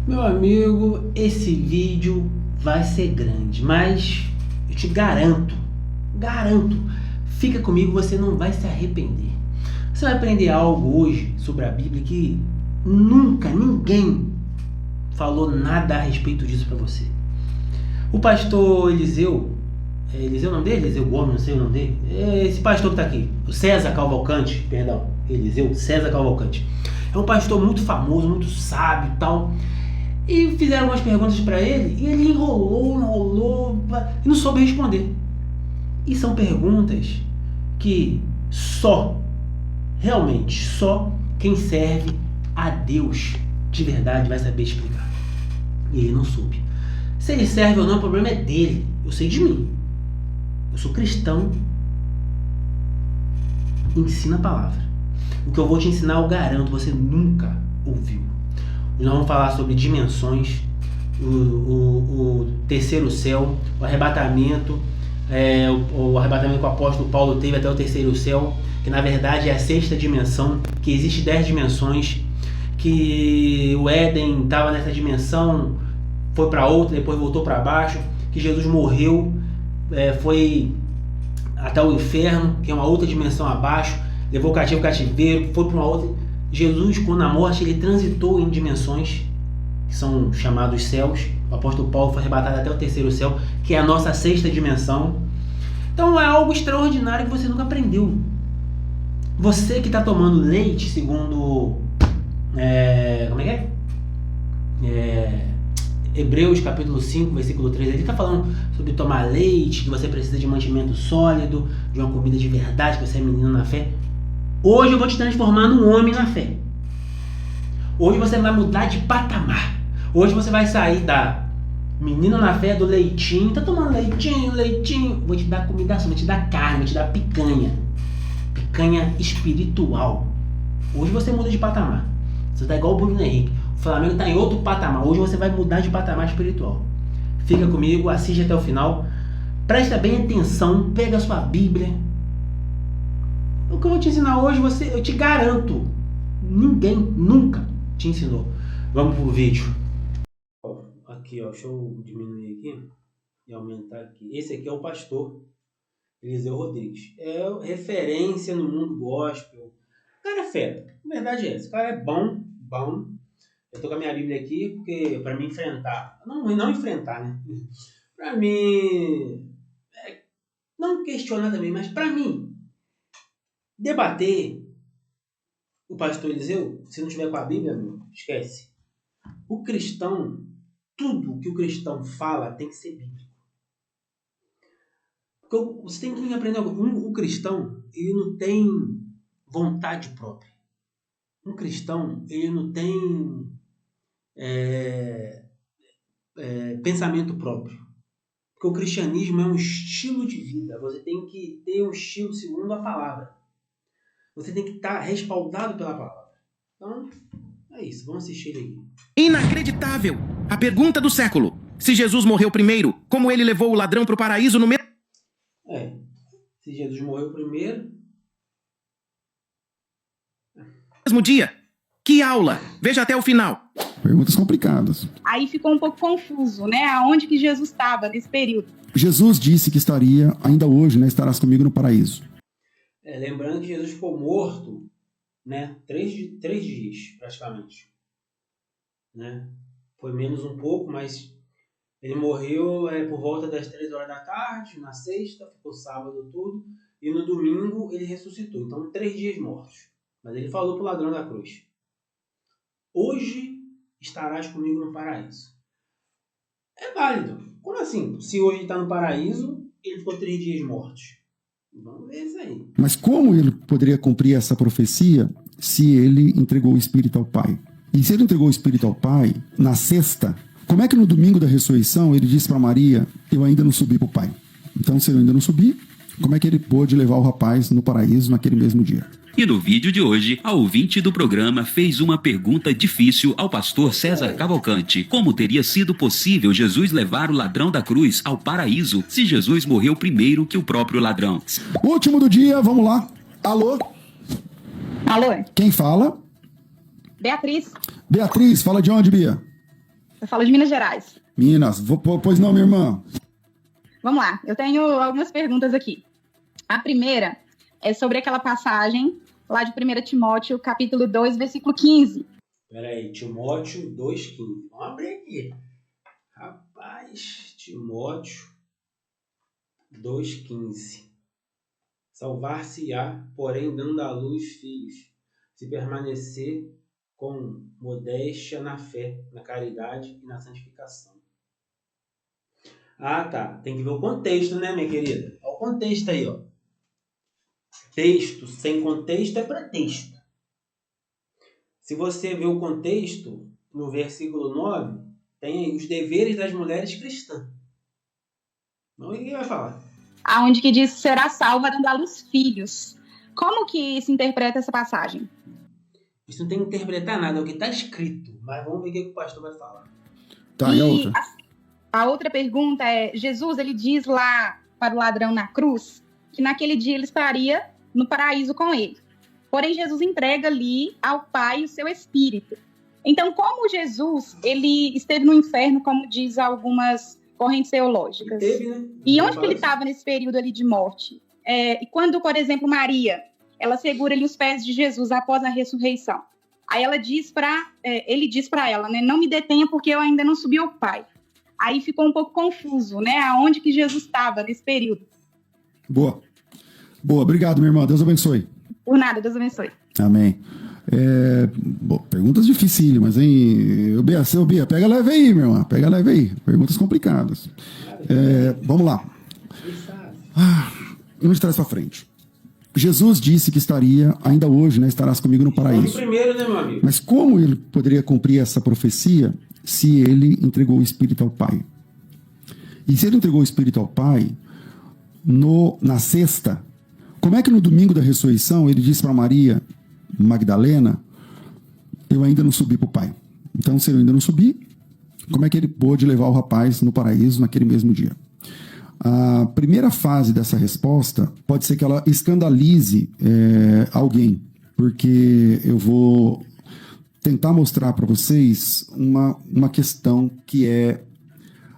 Meu amigo, esse vídeo vai ser grande, mas eu te garanto, fica comigo, você não vai se arrepender. Você vai aprender algo hoje sobre a Bíblia que nunca ninguém falou nada a respeito disso para você. O pastor Eliseu, Eliseu é o nome dele? Eliseu Gomes, não sei o nome dele. É esse pastor que tá aqui, o César Cavalcante, perdão, Eliseu César Cavalcante. É um pastor muito famoso, muito sábio e tal. E fizeram algumas perguntas para ele e ele enrolou e não soube responder. E são perguntas que realmente só quem serve a Deus de verdade vai saber explicar. E ele não soube. Se ele serve ou não, o problema é dele. Eu sei de mim. Eu sou cristão. Ensina a palavra. O que eu vou te ensinar, eu garanto, você nunca ouviu. Nós vamos falar sobre dimensões, o terceiro céu, o arrebatamento, o arrebatamento que o apóstolo Paulo teve até o terceiro céu, que na verdade é a sexta dimensão, que existe 10 dimensões, que o Éden estava nessa dimensão, foi para outra, depois voltou para baixo, que Jesus morreu, foi até o inferno, que é uma outra dimensão abaixo, levou o cativeiro, foi para uma outra. Jesus, quando na morte, ele transitou em dimensões que são chamados céus. O apóstolo Paulo foi arrebatado até o terceiro céu, que é a nossa sexta dimensão. Então é algo extraordinário que você nunca aprendeu. Você que está tomando leite, segundo Hebreus capítulo 5, versículo 3, ele está falando sobre tomar leite, que você precisa de mantimento sólido, de uma comida de verdade, que você é menino na fé. Hoje eu vou te transformar num homem na fé. Hoje você vai mudar de patamar. Hoje você vai sair da menino na fé, do leitinho. Tá tomando leitinho. Vou te dar comida, vou te dar carne, vou te dar picanha. Picanha espiritual. Hoje você muda de patamar. Você tá igual o Bruno Henrique. O Flamengo tá em outro patamar. Hoje você vai mudar de patamar espiritual. Fica comigo, assiste até o final. Presta bem atenção, pega a sua Bíblia. O que eu vou te ensinar hoje, eu te garanto, ninguém nunca te ensinou. Vamos pro vídeo. Aqui, ó, deixa eu diminuir aqui e aumentar aqui. Esse aqui é o pastor Eliseu Rodrigues. É referência no mundo gospel. O cara é fera. A verdade é essa. O cara é bom. Eu tô com a minha Bíblia aqui porque para me enfrentar, não enfrentar, né? Para mim, não questionar também, mas para mim debater o pastor Eliseu, se não tiver com a Bíblia, meu, esquece. O cristão, tudo que o cristão fala tem que ser bíblico. Porque você tem que aprender algo. O cristão, ele não tem vontade própria. Um cristão, ele não tem pensamento próprio. Porque o cristianismo é um estilo de vida. Você tem que ter um estilo segundo a palavra. Você tem que estar respaldado pela palavra. Então, é isso. Vamos assistir ele aqui. Inacreditável! A pergunta do século. Se Jesus morreu primeiro, como ele levou o ladrão para o paraíso no mesmo... Se Jesus morreu primeiro... mesmo dia? Que aula! Veja até o final. Perguntas complicadas. Aí ficou um pouco confuso, né? Aonde que Jesus estava nesse período? Jesus disse que estaria, ainda hoje, né? Estarás comigo no paraíso. Lembrando que Jesus ficou morto, né? 3 dias, praticamente. Né? Foi menos um pouco, mas ele morreu por volta das 3 horas da tarde, na sexta, ficou sábado tudo, e no domingo ele ressuscitou. Então, 3 dias mortos. Mas ele falou para o ladrão da cruz: hoje estarás comigo no paraíso. É válido. Como assim? Se hoje ele está no paraíso, ele ficou 3 dias mortos. Vamos ver isso aí. Mas como ele poderia cumprir essa profecia se ele entregou o Espírito ao Pai? E se ele entregou o Espírito ao Pai na sexta, como é que no domingo da ressurreição ele disse para Maria: eu ainda não subi para o Pai? Então, se eu ainda não subi, como é que ele pôde levar o rapaz no paraíso naquele mesmo dia? E no vídeo de hoje, a ouvinte do programa fez uma pergunta difícil ao pastor César Cavalcante. Como teria sido possível Jesus levar o ladrão da cruz ao paraíso se Jesus morreu primeiro que o próprio ladrão? Último do dia, vamos lá. Alô? Alô? Quem fala? Beatriz. Beatriz, fala de onde, Bia? Eu falo de Minas Gerais. Minas, pois não, minha irmã. Vamos lá, eu tenho algumas perguntas aqui. A primeira é sobre aquela passagem lá de 1 Timóteo, capítulo 2, versículo 15. Peraí, Timóteo 2,15. Vamos abrir aqui. Rapaz, Timóteo 2,15. Salvar-se-á, porém, dando à luz filhos, se permanecer com modéstia na fé, na caridade e na santificação. Ah, tá. Tem que ver o contexto, né, minha querida? Olha o contexto aí, ó. Texto sem contexto é pretexto. Se você ver o contexto, no versículo 9, tem aí os deveres das mulheres cristãs. Não, ninguém vai falar. Aonde que diz, será salva dando à luz filhos. Como que se interpreta essa passagem? Isso não tem que interpretar nada, é o que está escrito. Mas vamos ver o que o pastor vai falar. Tá, e a outra? A outra pergunta é, Jesus, ele diz lá para o ladrão na cruz, que naquele dia ele estaria no paraíso com ele. Porém, Jesus entrega ali ao Pai o seu Espírito. Então, como Jesus, ele esteve no inferno, como diz algumas correntes teológicas? Teve, né? E onde que ele estava nesse período ali de morte? E quando, por exemplo, Maria, ela segura ali os pés de Jesus após a ressurreição. Aí ele diz para ela, né, não me detenha porque eu ainda não subi ao Pai. Aí ficou um pouco confuso, né, aonde que Jesus estava nesse período. Boa, obrigado, minha irmã, Deus abençoe. Por nada, Deus abençoe. Amém. Perguntas dificílimas, hein? Bia, pega leve aí, meu irmão. Pega leve aí. Perguntas complicadas. Vamos lá. Vamos de trás para frente. Jesus disse que estaria, ainda hoje, né? Estarás comigo no paraíso. Primeiro, né, meu amigo? Mas como ele poderia cumprir essa profecia se ele entregou o Espírito ao Pai? E se ele entregou o Espírito ao Pai na sexta, como é que no domingo da ressurreição ele disse para Maria Magdalena, eu ainda não subi para o Pai? Então, se eu ainda não subi, como é que ele pôde levar o rapaz no paraíso naquele mesmo dia? A primeira fase dessa resposta pode ser que ela escandalize alguém, porque eu vou tentar mostrar para vocês uma questão que é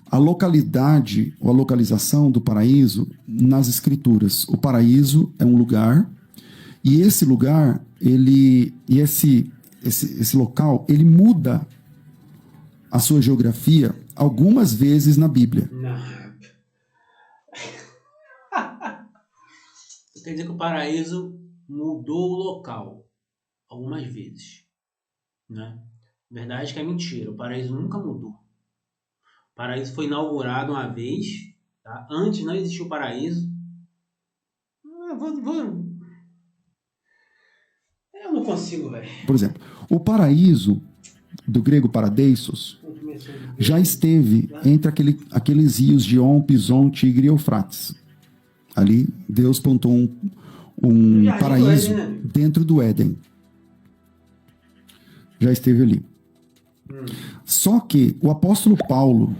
a localidade ou a localização do paraíso nas escrituras. O paraíso é um lugar, e esse lugar, esse local, ele muda a sua geografia algumas vezes na Bíblia. Não. Quer dizer que o paraíso mudou o local algumas vezes, né? Verdade que é mentira, o paraíso nunca mudou. O paraíso foi inaugurado uma vez, tá? Antes não existia o paraíso. Eu não consigo, velho. Por exemplo, o paraíso, do grego paradeisos, já esteve entre aqueles rios de On, Pison, Tigre e Eufrates. Ali, Deus plantou um paraíso dentro do Éden. Já esteve ali. Só que o apóstolo Paulo,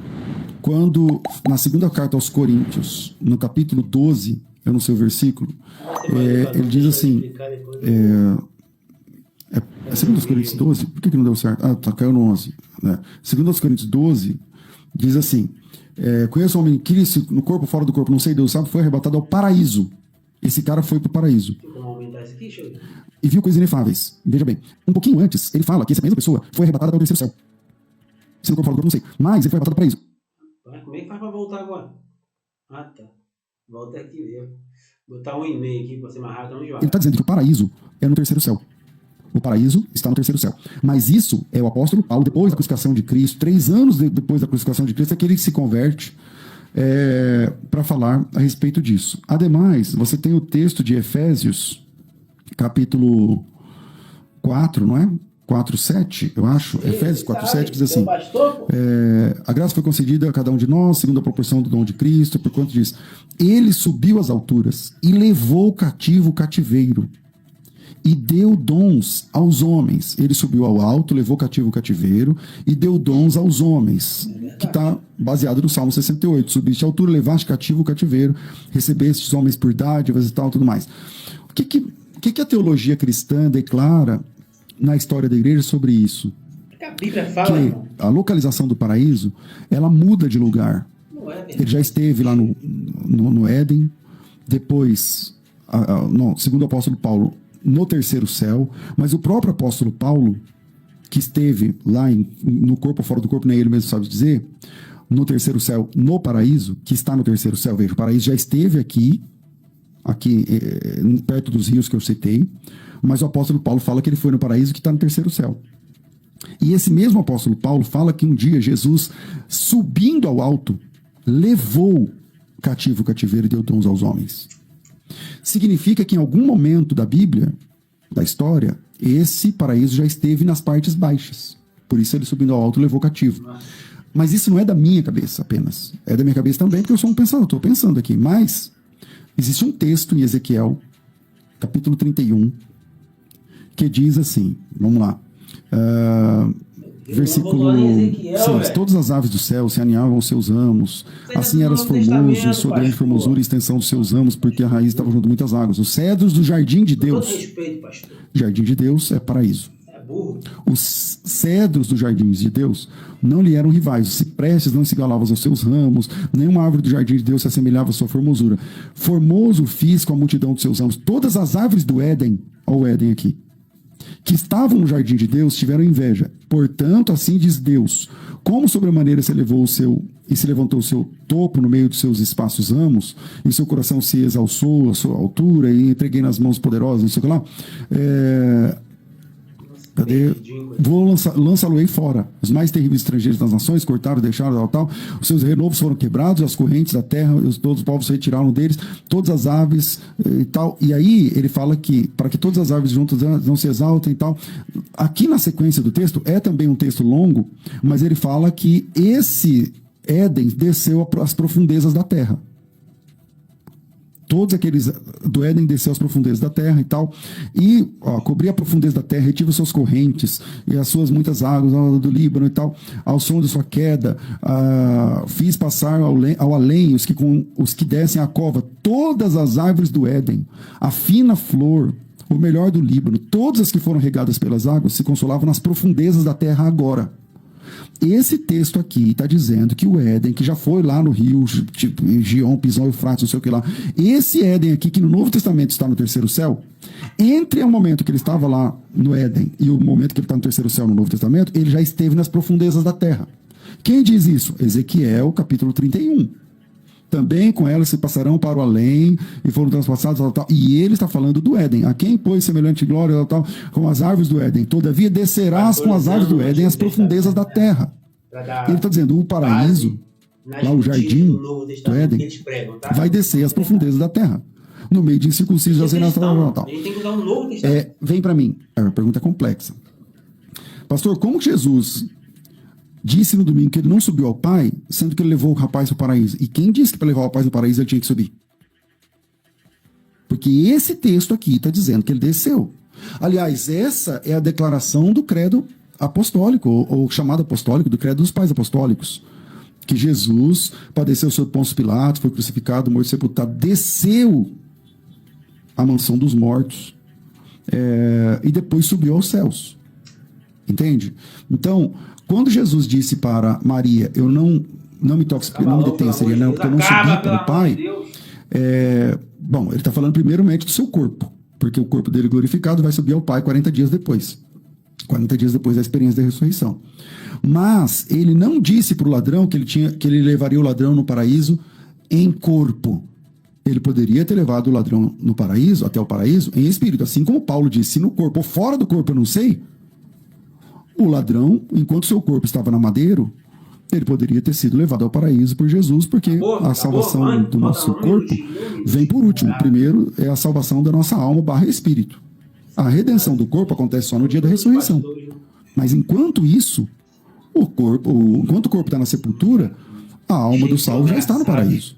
quando, na segunda carta aos Coríntios, no capítulo 12, eu não sei o versículo, ele diz assim, segundo aos Coríntios 12, por que não deu certo? Caiu no 11. Né? Segundo aos Coríntios 12, diz assim, conheço um homem que no corpo, fora do corpo, não sei, Deus sabe, foi arrebatado ao paraíso. Esse cara foi pro paraíso. E viu coisas inefáveis. Veja bem, um pouquinho antes, ele fala que essa mesma pessoa foi arrebatada para o terceiro céu. Se no corpo, fora do corpo, não sei. Mas ele foi arrebatado para o paraíso. Como é que faz para voltar agora? Ah, tá. Volta aqui mesmo. Botar um e-mail aqui para você mais rápido. Ele está dizendo que o paraíso é no terceiro céu. O paraíso está no terceiro céu. Mas isso é o apóstolo Paulo, depois da crucificação de Cristo, 3 anos depois da crucificação de Cristo, é que ele se converte para falar a respeito disso. Ademais, você tem o texto de Efésios, capítulo 4, não é? 4:7, eu acho. Efésios 4:7 diz assim: a graça foi concedida a cada um de nós, segundo a proporção do dom de Cristo, por quanto diz, ele subiu às alturas e levou cativo o cativeiro e deu dons aos homens. Ele subiu ao alto, levou cativo o cativeiro e deu dons aos homens. Que está baseado no Salmo 68. Subiste à altura, levaste cativo o cativeiro, recebeste os homens por dádivas e tal, tudo mais. O que a teologia cristã declara na história da igreja sobre isso? que a Bíblia fala, que irmão? a localização do paraíso, ela muda de lugar. Não é Ele já esteve lá no Éden, depois, segundo o apóstolo Paulo, no terceiro céu, mas o próprio apóstolo Paulo, que esteve lá no corpo ou fora do corpo, nem ele mesmo sabe dizer, no terceiro céu, no paraíso, que está no terceiro céu, veja, o paraíso já esteve aqui perto dos rios que eu citei, mas o apóstolo Paulo fala que ele foi no paraíso que está no terceiro céu. E esse mesmo apóstolo Paulo fala que um dia Jesus, subindo ao alto, levou cativo o cativeiro e deu dons aos homens. Significa que em algum momento da Bíblia, da história, esse paraíso já esteve nas partes baixas. Por isso ele subindo ao alto levou cativo. Mas isso não é da minha cabeça apenas. É da minha cabeça também, porque eu sou um pensador, estou pensando aqui. Mas existe um texto em Ezequiel, capítulo 31, que diz assim, vamos lá, versículo 6, todas as aves do céu se aninhavam aos seus ramos, assim eras formoso, sua grande formosura e extensão dos seus ramos, porque a raiz estava junto de muitas águas. Os cedros do jardim de Deus, todo respeito, pastor. jardim de Deus é paraíso. É burro. Os cedros dos jardins de Deus não lhe eram rivais, os ciprestes não se igualavam aos seus ramos, nenhuma árvore do jardim de Deus se assemelhava à sua formosura. Formoso fiz com a multidão dos seus ramos. Todas as árvores do Éden, olha o Éden aqui, que estavam no jardim de Deus, tiveram inveja. Portanto, assim diz Deus, como sobremaneira se levantou o seu topo no meio dos seus espaços ramos, e seu coração se exalçou à sua altura, e entreguei nas mãos poderosas, não sei o que lá, lançá-lo-ei fora. Os mais terríveis estrangeiros das nações cortaram, deixaram, tal. Os seus renovos foram quebrados, as correntes da terra, todos os povos se retiraram deles, todas as aves e tal. E aí ele fala que, para que todas as aves juntas não se exaltem e tal. Aqui na sequência do texto, é também um texto longo, mas ele fala que esse Éden desceu às profundezas da terra. Todos aqueles do Éden desceu às profundezas da terra e tal, e cobria a profundeza da terra, retive suas correntes e as suas muitas águas do Líbano e tal, ao som de sua queda, fiz passar ao além os que descem à cova, todas as árvores do Éden, a fina flor, o melhor do Líbano, todas as que foram regadas pelas águas se consolavam nas profundezas da terra agora. Esse texto aqui está dizendo que o Éden, que já foi lá no rio, tipo, Gion, Pison, Eufrates, não sei o que lá, esse Éden aqui, que no Novo Testamento está no terceiro céu, entre o momento que ele estava lá no Éden e o momento que ele está no terceiro céu no Novo Testamento, ele já esteve nas profundezas da terra. Quem diz isso? Ezequiel, capítulo 31. Também com elas se passarão para o além e foram transpassados, tal, tal. E ele está falando do Éden. A quem pôs semelhante glória, tal, tal, com as árvores do Éden. Todavia descerás com as árvores do Éden às profundezas da terra. Ele está dizendo, o paraíso, lá o jardim do Éden, vai descer às profundezas da terra. No meio de incircuncisos, tal. Vem para mim. A pergunta é complexa. Pastor, como Jesus disse no domingo que ele não subiu ao Pai, sendo que ele levou o rapaz para o paraíso? E quem disse que para levar o rapaz no paraíso ele tinha que subir? Porque esse texto aqui está dizendo que ele desceu. Aliás, essa é a declaração do credo apostólico, ou chamado apostólico, do credo dos pais apostólicos. Que Jesus padeceu sob Pôncio Pilatos, foi crucificado, morto e sepultado, desceu à mansão dos mortos e depois subiu aos céus. Entende? Então, quando Jesus disse para Maria, eu não me toque, não me detenha, seria não, porque eu não subi para o Pai. Bom, ele está falando primeiramente do seu corpo, porque o corpo dele glorificado vai subir ao Pai 40 dias depois. 40 dias depois da experiência da ressurreição. Mas ele não disse para o ladrão que ele levaria o ladrão no paraíso em corpo. Ele poderia ter levado o ladrão no paraíso, até o paraíso, em espírito. Assim como Paulo disse, se no corpo ou fora do corpo eu não sei, o ladrão, enquanto seu corpo estava na madeira, ele poderia ter sido levado ao paraíso por Jesus, porque a salvação do nosso corpo vem por último. Primeiro é a salvação da nossa alma / espírito. A redenção do corpo acontece só no dia da ressurreição. Mas enquanto isso, enquanto o corpo está na sepultura, a alma do salvo já está no paraíso.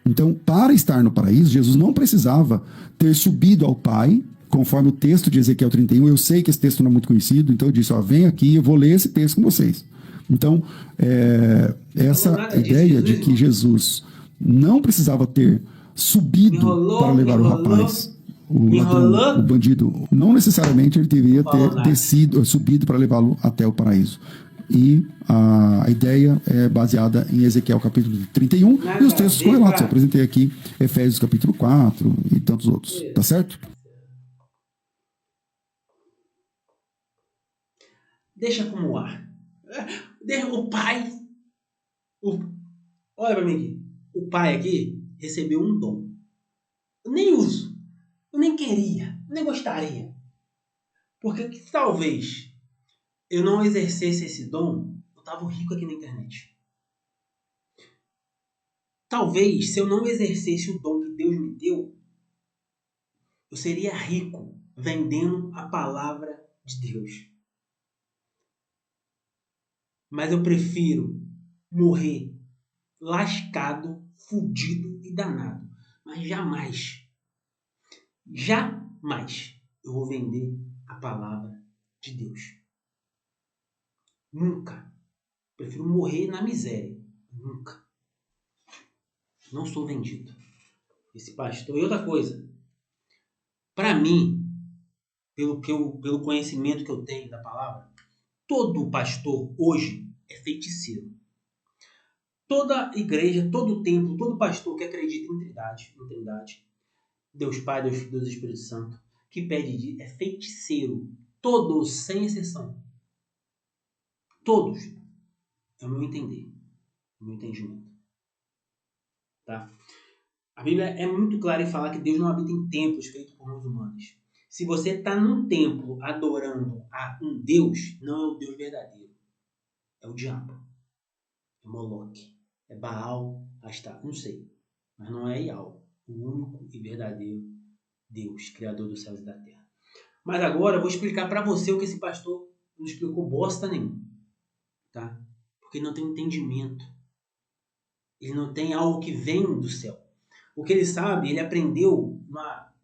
Então, para estar no paraíso, Jesus não precisava ter subido ao Pai, conforme o texto de Ezequiel 31. Eu sei que esse texto não é muito conhecido, então eu disse, vem aqui, eu vou ler esse texto com vocês. Então, essa ideia de que Jesus não precisava ter subido para levar o rapaz o Enrolou? ladrão, o bandido, não necessariamente ele deveria Falou ter nada. subido para levá-lo até o paraíso. E a ideia é baseada em Ezequiel capítulo 31 Nada e os a textos ver, correlatos. cara. Eu apresentei aqui Efésios capítulo 4 e tantos outros. Tá certo? Deixa como ar. O pai. Olha pra mim aqui. O pai aqui recebeu um dom. Eu nem uso. Eu nem queria. Eu nem gostaria. Porque talvez eu não exercesse esse dom, eu tava rico aqui na internet. Talvez, se eu não exercesse o dom que Deus me deu, eu seria rico vendendo a palavra de Deus. Mas eu prefiro morrer lascado, fudido e danado. Mas jamais eu vou vender a palavra de Deus. Nunca. Prefiro morrer na miséria. Nunca. Não sou vendido. Esse pastor. E outra coisa. Para mim, pelo conhecimento que eu tenho da palavra, todo pastor hoje é feiticeiro. Toda igreja, todo templo, todo pastor que acredita em Trindade, Deus Pai, Deus Filho, Deus Espírito Santo, que pede é feiticeiro. Todos, sem exceção. Todos. É o meu entender. O meu entendimento. Tá? A Bíblia é muito clara em falar que Deus não habita em templos feitos por mãos humanas. Se você está num templo adorando a um Deus, não é o Deus verdadeiro. É o diabo. É Moloque. É Baal, Astá, não sei. Mas não é Ial, o único e verdadeiro Deus, Criador dos céus e da terra. Mas agora eu vou explicar para você o que esse pastor não explicou bosta nenhuma. Tá? Porque ele não tem entendimento. Ele não tem algo que vem do céu. O que ele sabe, ele aprendeu,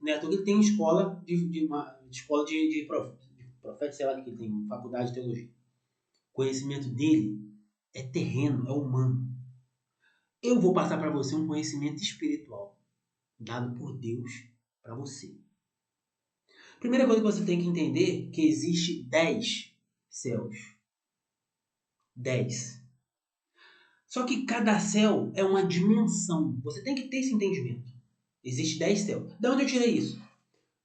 ele tem escola de profeta, sei lá que ele tem, faculdade de teologia. O conhecimento dele é terreno, é humano. Eu vou passar para você um conhecimento espiritual dado por Deus para você. Primeira coisa que você tem que entender é que existe 10 céus. 10. Só que cada céu é uma dimensão. Você tem que ter esse entendimento. Existe 10 céus. De onde eu tirei isso?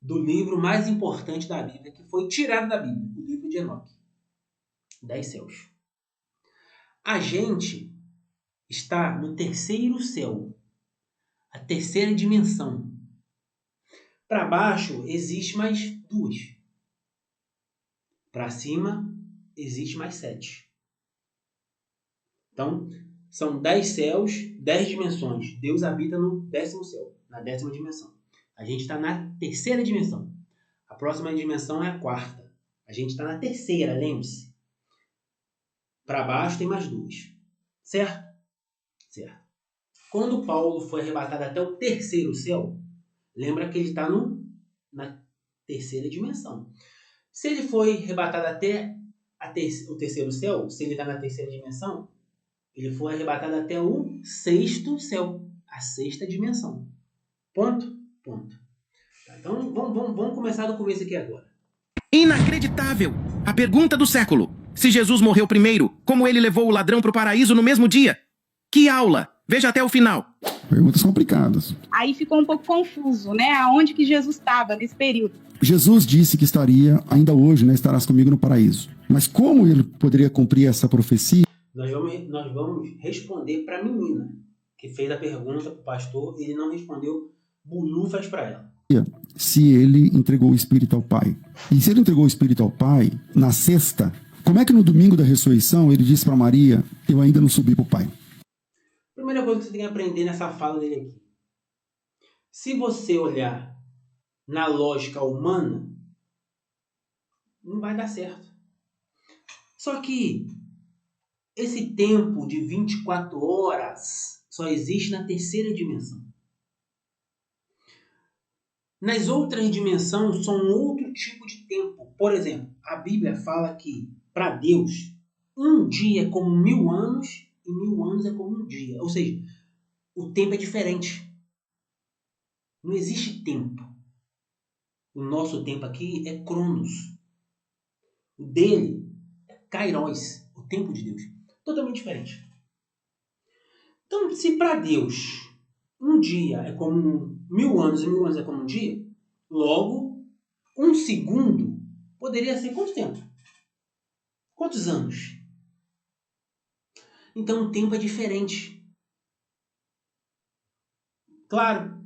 Do livro mais importante da Bíblia, que foi tirado da Bíblia, o livro de Enoque. 10 céus. A gente está no terceiro céu, a terceira dimensão. Para baixo existe mais 2. Para cima existe mais 7. Então, são 10 céus, 10 dimensões. Deus habita no 10º céu, na 10ª dimensão. A gente está na terceira dimensão. A próxima dimensão é a 4ª. A gente está na terceira, lembre-se. Para baixo tem mais 2. Certo? Certo. Quando Paulo foi arrebatado até o terceiro céu, lembra que ele está na terceira dimensão. Se ele foi arrebatado até o terceiro céu, se ele está na terceira dimensão, ele foi arrebatado até o 6º céu, a 6ª dimensão. Ponto? Ponto. Então, vamos começar do começo aqui agora. Inacreditável! A pergunta do século. Se Jesus morreu primeiro, como ele levou o ladrão para o paraíso no mesmo dia? Que aula! Veja até o final. Perguntas complicadas. Aí ficou um pouco confuso, né? Aonde que Jesus estava nesse período? Jesus disse que estaria, ainda hoje, né, estarás comigo no paraíso. Mas como ele poderia cumprir essa profecia? Nós vamos responder para a menina que fez a pergunta para o pastor, ele não respondeu bulufas para ela. Se ele entregou o Espírito ao Pai. E se ele entregou o Espírito ao Pai, na sexta, como é que no domingo da ressurreição ele disse para Maria, eu ainda não subi para o Pai? Primeira coisa que você tem que aprender nessa fala dele aqui. Se você olhar na lógica humana, não vai dar certo. Só que esse tempo de 24 horas só existe na terceira dimensão. Nas outras dimensões são outro tipo de tempo. Por exemplo, a Bíblia fala que para Deus um dia é como 1000 anos e 1000 anos é como um dia. Ou seja, o tempo é diferente. Não existe tempo. O nosso tempo aqui é Cronos. O dele é Kairos, o tempo de Deus. Totalmente diferente. Então, se para Deus um dia é como 1000 anos e 1000 anos é como um dia, logo, um segundo poderia ser quanto tempo? Quantos anos? Então o tempo é diferente. Claro,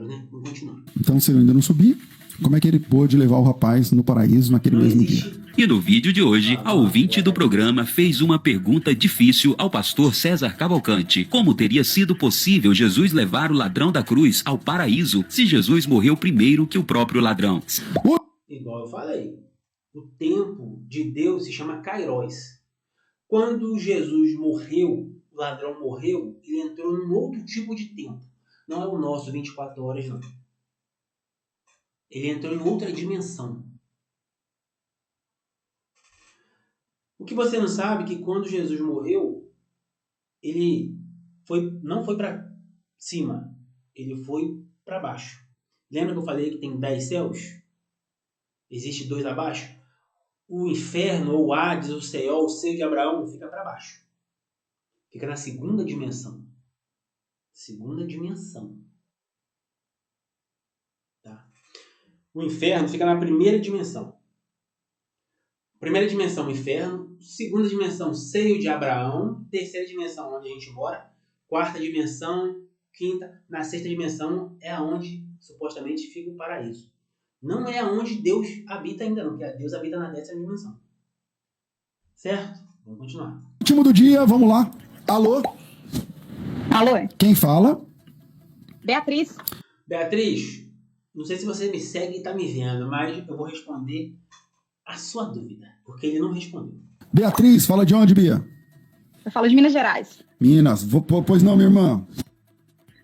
né? Vamos continuar. Então, se eu ainda não subi, como é que ele pôde levar o rapaz no paraíso naquele Não mesmo existe. dia? E no vídeo de hoje, a ouvinte do programa fez uma pergunta difícil ao pastor César Cavalcante. Como teria sido possível Jesus levar o ladrão da cruz ao paraíso se Jesus morreu primeiro que o próprio ladrão? Igual eu falei, o tempo de Deus se chama Kairos. Quando Jesus morreu, o ladrão morreu, ele entrou num outro tipo de tempo. Não é o nosso 24 horas, não. Ele entrou em outra dimensão. O que você não sabe é que quando Jesus morreu, ele não foi para cima, ele foi para baixo. Lembra que eu falei que tem 10 céus? Existe 2 abaixo? O inferno, ou o Hades, o Seol, o seio de Abraão, fica para baixo. Fica na segunda dimensão. Segunda dimensão. Tá? O inferno fica na primeira dimensão. Primeira dimensão, inferno. Segunda dimensão, seio de Abraão. Terceira dimensão, onde a gente mora. Quarta dimensão, quinta. Na sexta dimensão é aonde supostamente fica o paraíso. Não é aonde Deus habita ainda não, porque Deus habita na 10ª dimensão. Certo? Vamos continuar. Último do dia, vamos lá. Alô? Alô? Quem fala? Beatriz. Beatriz, não sei se você me segue e está me vendo, mas eu vou responder a sua dúvida, porque ele não respondeu. Beatriz, fala de onde, Bia? Eu falo de Minas Gerais. Minas. Pois não, minha irmã.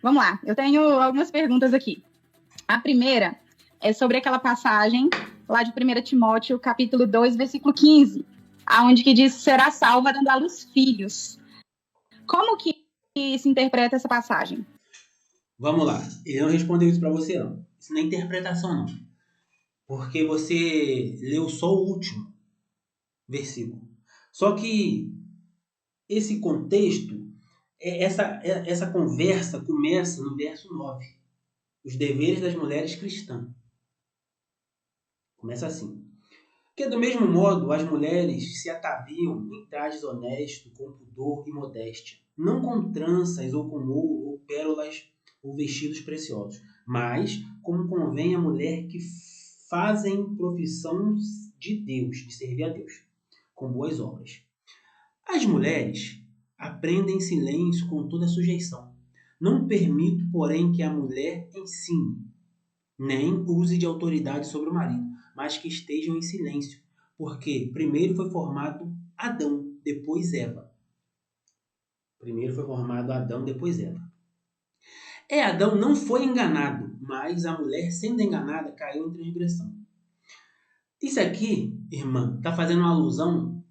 Vamos lá, eu tenho algumas perguntas aqui. A primeira é sobre aquela passagem lá de 1 Timóteo, capítulo 2, versículo 15, aonde que diz: será salva dando à luz filhos. Como que se interpreta essa passagem? Vamos lá, ele não respondeu isso para você não. Isso não é interpretação não. Porque você leu só o último versículo. Só que esse contexto, essa conversa começa no verso 9. Os deveres das mulheres cristãs. Começa assim. Que do mesmo modo as mulheres se ataviam em trajes honestos, com pudor e modéstia, não com tranças ou com ouro ou pérolas ou vestidos preciosos, mas como convém a mulher que fazem profissão de Deus, de servir a Deus, com boas obras. As mulheres aprendem em silêncio com toda a sujeição. Não permito, porém, que a mulher ensine, nem use de autoridade sobre o marido, mas que estejam em silêncio, porque primeiro foi formado Adão, depois Eva. Primeiro foi formado Adão, depois Eva. Adão não foi enganado, mas a mulher, sendo enganada, caiu em transgressão. Isso aqui, irmã, está fazendo uma alusão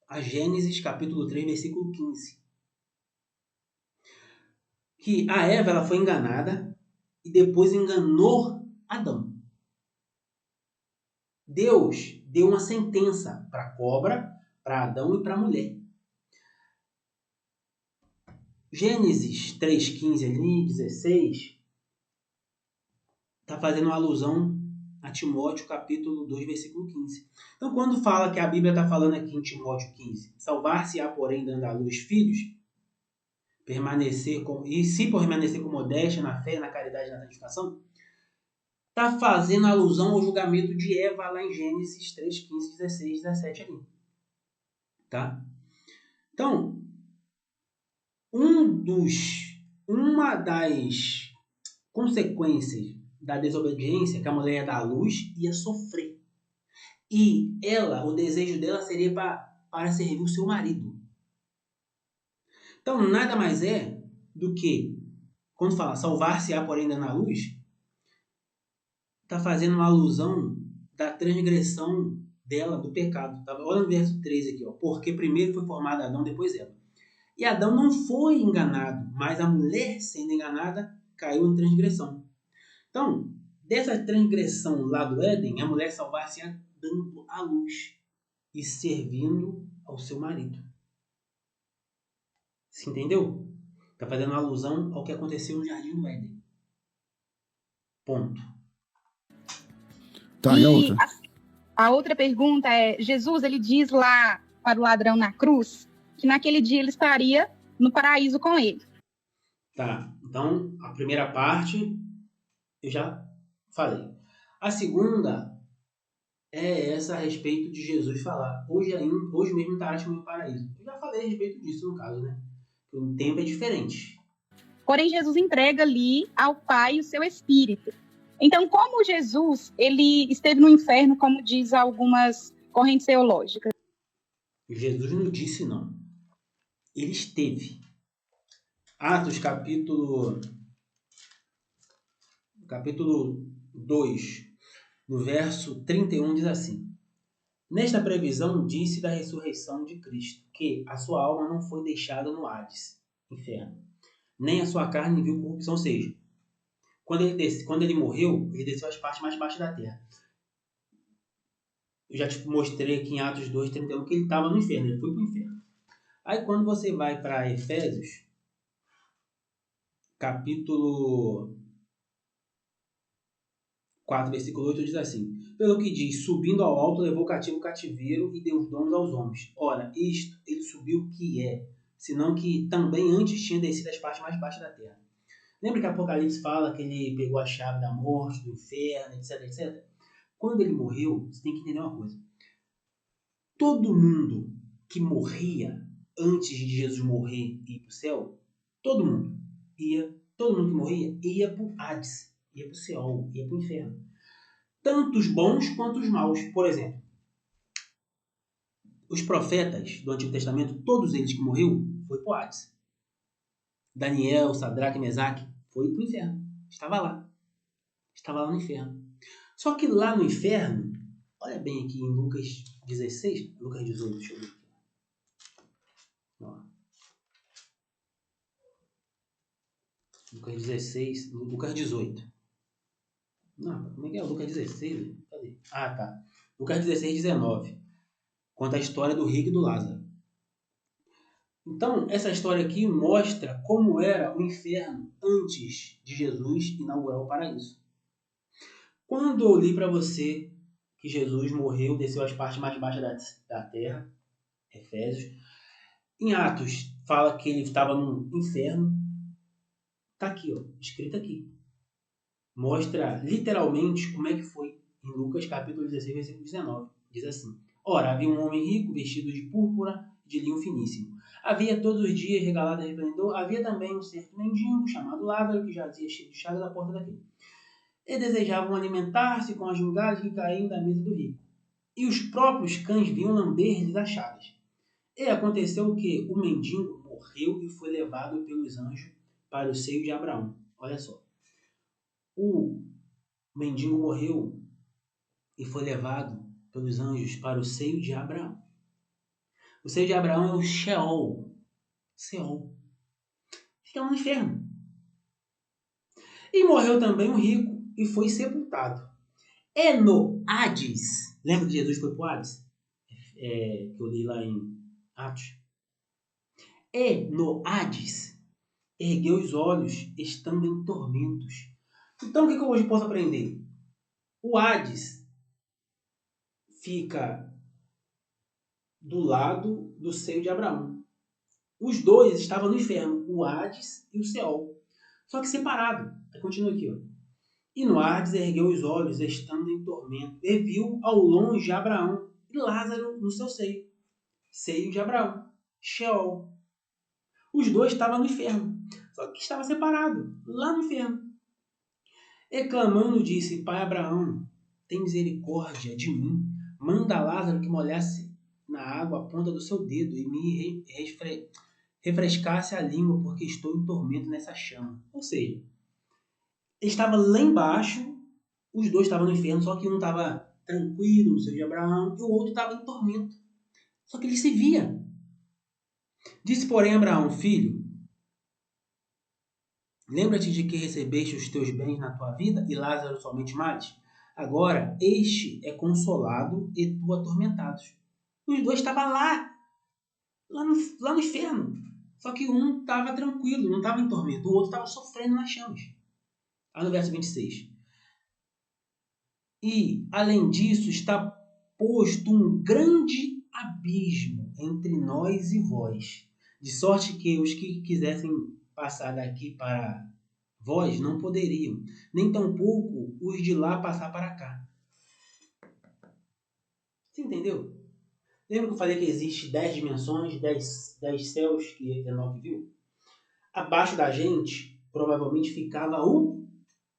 a Gênesis capítulo 3, versículo 15. Que a Eva ela foi enganada e depois enganou Adão. Deus deu uma sentença para a cobra, para Adão e para a mulher. Gênesis 3:15 ali, 16, está fazendo uma alusão a Timóteo capítulo 2, versículo 15. Então, quando fala que a Bíblia está falando aqui em Timóteo 15, salvar-se-á, porém, dando à luz filhos, permanecer com modéstia na fé, na caridade e na santificação, está fazendo alusão ao julgamento de Eva lá em Gênesis 3, 15, 16, 17 ali. Tá? Então, uma das consequências da desobediência é que a mulher ia dar à luz e ia sofrer. E o desejo dela seria para servir o seu marido. Então, nada mais é do que, quando fala salvar-se-á, porém, dando à luz, está fazendo uma alusão da transgressão dela, do pecado. Tá? Olha no verso 13 aqui. Ó. Porque primeiro foi formado Adão, depois Eva. E Adão não foi enganado, mas a mulher, sendo enganada, caiu em transgressão. Então, dessa transgressão lá do Éden, a mulher salvar-se dando à luz e servindo ao seu marido. Se entendeu? Está fazendo alusão ao que aconteceu no Jardim do Éden. Ponto. Tá, e a E outra? a outra pergunta é, Jesus, ele diz lá para o ladrão na cruz que naquele dia ele estaria no paraíso com ele. Tá, então a primeira parte eu já falei. A segunda é essa a respeito de Jesus falar. Hoje mesmo estarás no meu paraíso. Eu já falei a respeito disso no caso, né? O tempo é diferente. Porém, Jesus entrega ali ao Pai o seu Espírito. Então, como Jesus ele esteve no inferno, como diz algumas correntes teológicas? Jesus não disse não. Ele esteve. Atos capítulo 2, no verso 31 diz assim: Nesta previsão disse da ressurreição de Cristo, que a sua alma não foi deixada no Hades, inferno, nem a sua carne viu corrupção, ou seja, quando ele morreu, ele desceu às partes mais baixas da terra. Eu já te mostrei aqui em Atos 2, 31 que ele estava no inferno, ele foi para o inferno. Aí quando você vai para Efésios, capítulo 4, versículo 8, diz assim: Pelo que diz, subindo ao alto, levou cativo o cativeiro e deu os dons aos homens. Ora, isto ele subiu que é, senão que também antes tinha descido às partes mais baixas da terra. Lembra que Apocalipse fala que ele pegou a chave da morte, do inferno, etc, etc? Quando ele morreu, você tem que entender uma coisa. Todo mundo que morria antes de Jesus morrer e ir para o céu, todo mundo que morria ia para o Hades, ia para o Seol, ia para o inferno. Tanto os bons quanto os maus. Por exemplo, os profetas do Antigo Testamento, todos eles que morreram, foi para o Hades. Daniel, Sadraque, Mesaque, foi para o inferno. Estava lá no inferno. Só que lá no inferno, olha bem aqui em Lucas 16, Lucas 18, deixa eu ver aqui. Ó. Lucas 16, Lucas 18. Não, como é que é? Lucas 16? Cadê? Ah, tá. Lucas 16, 19. Conta a história do rico e do Lázaro. Então, essa história aqui mostra como era o inferno antes de Jesus inaugurar o paraíso. Quando eu li para você que Jesus morreu, desceu às partes mais baixas da terra, Efésios, em Atos fala que ele estava no inferno, tá aqui, ó, escrito aqui. Mostra literalmente como é que foi em Lucas capítulo 16, versículo 19. Diz assim: Ora, havia um homem rico, vestido de púrpura, de linho finíssimo. Havia todos os dias regalado a resplendor. Havia também um certo mendigo, chamado Lázaro, que jazia cheio de chagas à porta daquele. E desejavam alimentar-se com as migalhas que caíam da mesa do rico. E os próprios cães vinham lamber-lhes as chagas. E aconteceu que o mendigo morreu e foi levado pelos anjos para o seio de Abraão. Olha só. O mendigo morreu e foi levado pelos anjos para o seio de Abraão. O seio de Abraão é o Sheol. Seol. Fica no inferno. E morreu também um rico e foi sepultado. É no Hades. Lembra que Jesus foi para o Hades? Que eu li lá em Atos. É no Hades. Ergueu os olhos, estando em tormentos. Então, o que eu hoje posso aprender? O Hades fica do lado do seio de Abraão. Os dois estavam no inferno, o Hades e o Seol. Só que separado. Continua aqui, ó. E no Hades ergueu os olhos, estando em tormento, e viu ao longe Abraão e Lázaro no seu seio. Seio de Abraão, Sheol. Os dois estavam no inferno, só que estava separado, lá no inferno. E clamando disse: Pai Abraão, tem misericórdia de mim, manda Lázaro que molhasse na água a ponta do seu dedo e me refrescasse a língua, porque estou em tormento nessa chama. Ou seja, ele estava lá embaixo, os dois estavam no inferno, só que um estava tranquilo no seio de Abraão e o outro estava em tormento. Só que ele se via. Disse, porém, Abraão: Filho, Lembra-te de que recebeste os teus bens na tua vida e Lázaro somente males? Agora este é consolado e tu atormentados. Os dois estavam lá no inferno. Só que um estava tranquilo, não estava em tormento. O outro estava sofrendo nas chamas. Aí no verso 26. E, além disso, está posto um grande abismo entre nós e vós, de sorte que os que quisessem passar daqui para vós não poderiam, nem tampouco os de lá passar para cá. Você entendeu? Lembra que eu falei que existe 10 dimensões, 10 céus que Enoque viu? Abaixo da gente, provavelmente ficava o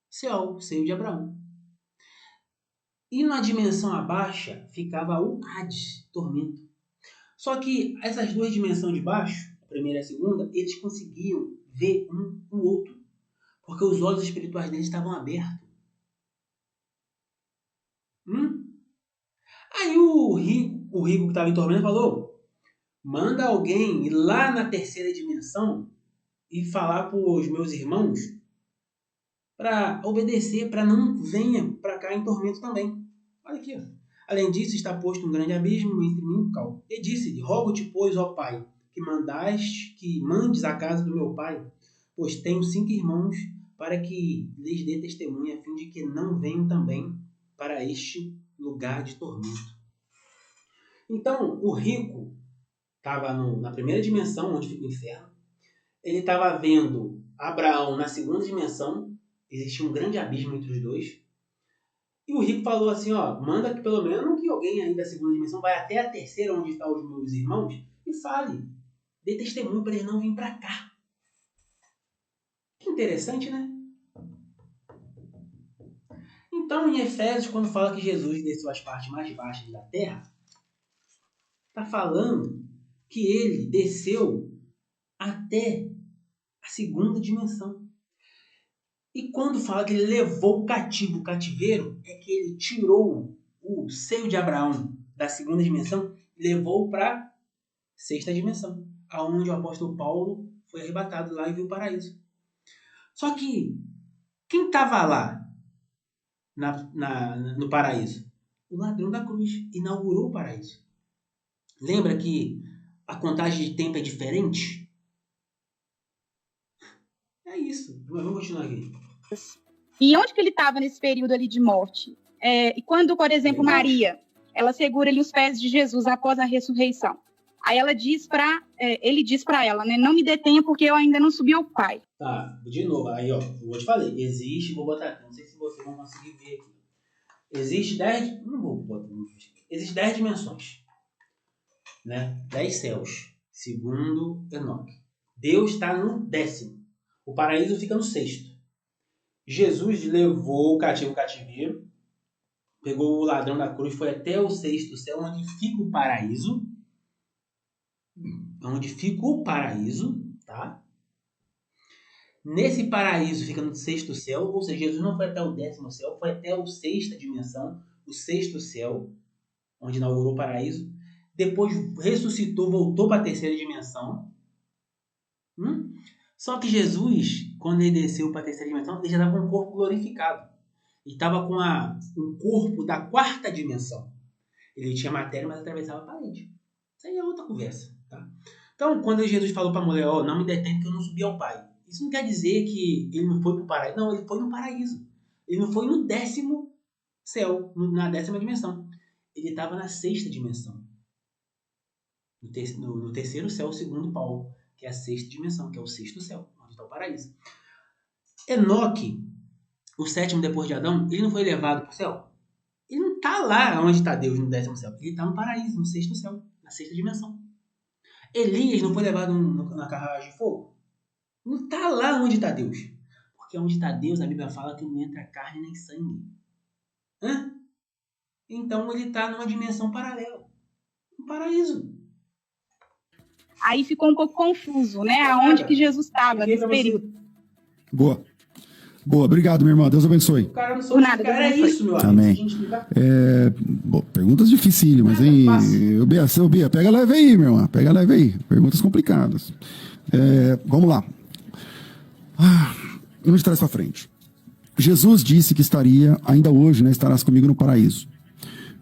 céu, o seio de Abraão. E na dimensão abaixo ficava o Hades, tormento. Só que essas duas dimensões de baixo, a primeira e a segunda, eles conseguiam ver um o outro. Porque os olhos espirituais deles estavam abertos. Aí o rico que estava em tormento falou, manda alguém ir lá na terceira dimensão e falar para os meus irmãos para obedecer, para não venha para cá em tormento também. Olha aqui. Ó. Além disso, está posto um grande abismo entre mim e o cal. E disse-lhe, rogo-te, pois, ó pai, que mandes a casa do meu pai, pois tenho 5 irmãos, para que lhes dê testemunha, a fim de que não venham também para este lugar de tormento. Então, o rico estava na primeira dimensão, onde fica o inferno. Ele estava vendo Abraão na segunda dimensão. Existia um grande abismo entre os dois. E o rico falou assim, ó, manda que pelo menos que alguém aí da segunda dimensão vai até a terceira, onde estão os meus irmãos, e fale. Dê testemunho para eles não virem para cá. Que interessante, né? Então, em Efésios, quando fala que Jesus desceu às partes mais baixas da terra, está falando que ele desceu até a segunda dimensão. E quando fala que ele levou o cativo, o cativeiro, é que ele tirou o seio de Abraão da segunda dimensão e levou para a sexta dimensão, aonde o apóstolo Paulo foi arrebatado lá e viu o paraíso. Só que quem estava lá no paraíso? O ladrão da cruz inaugurou o paraíso. Lembra que a contagem de tempo é diferente? É isso. Vamos continuar aqui. E onde que ele estava nesse período ali de morte? E quando, por exemplo, Maria, ela segura ali os pés de Jesus após a ressurreição. Aí ele diz para ela, né, não me detenha porque eu ainda não subi ao Pai. Tá, de novo, aí ó, eu te falei, vou botar aqui, não sei se vocês vão conseguir ver aqui. Existe 10, não vou botar muito aqui. Existe 10 dimensões, né? 10 céus, segundo Enoque. Deus está no 10º, o paraíso fica no 6º. Jesus levou o cativeiro, pegou o ladrão da cruz, foi até o 6º céu, onde fica o paraíso. Onde fica o paraíso, tá? Nesse paraíso fica no 6º céu, ou seja, Jesus não foi até o 10º céu, foi até o 6ª dimensão, o 6º céu, onde inaugurou o paraíso. Depois ressuscitou, voltou para a 3ª dimensão. Só que Jesus, quando ele desceu para a 3ª dimensão, ele já estava com um corpo glorificado. Ele estava com um corpo da 4ª dimensão. Ele tinha matéria, mas atravessava a parede. Isso aí é outra conversa, tá? Então, quando Jesus falou para a mulher, não me detém porque eu não subi ao Pai. Isso não quer dizer que ele não foi para o paraíso. Não, ele foi no paraíso. Ele não foi no 10º céu, na 10ª dimensão. Ele estava na 6ª dimensão. No 3º céu, segundo Paulo, que é a 6ª dimensão, que é o 6º céu, onde está o paraíso. Enoque, o 7º depois de Adão, ele não foi levado para o céu? Ele não está lá onde está Deus, no 10º céu. Ele está no paraíso, no 6º céu, na 6ª dimensão. Elias não foi levado na carruagem de fogo? Não está lá onde está Deus. Porque onde está Deus, a Bíblia fala que não entra carne nem sangue. Então ele está numa dimensão paralela. No paraíso. Aí ficou um pouco confuso, né? Aonde que Jesus estava nesse período. Boa. Boa, obrigado, minha irmã. Deus abençoe. O cara não soube explicar, era isso, meu amigo. Amém. Bom, perguntas dificílimas, hein? Bia, pega leve aí, meu irmão. Pega leve aí. Perguntas complicadas. Vamos lá. Vamos de trás para frente. Jesus disse que estaria, ainda hoje, né, estarás comigo no paraíso.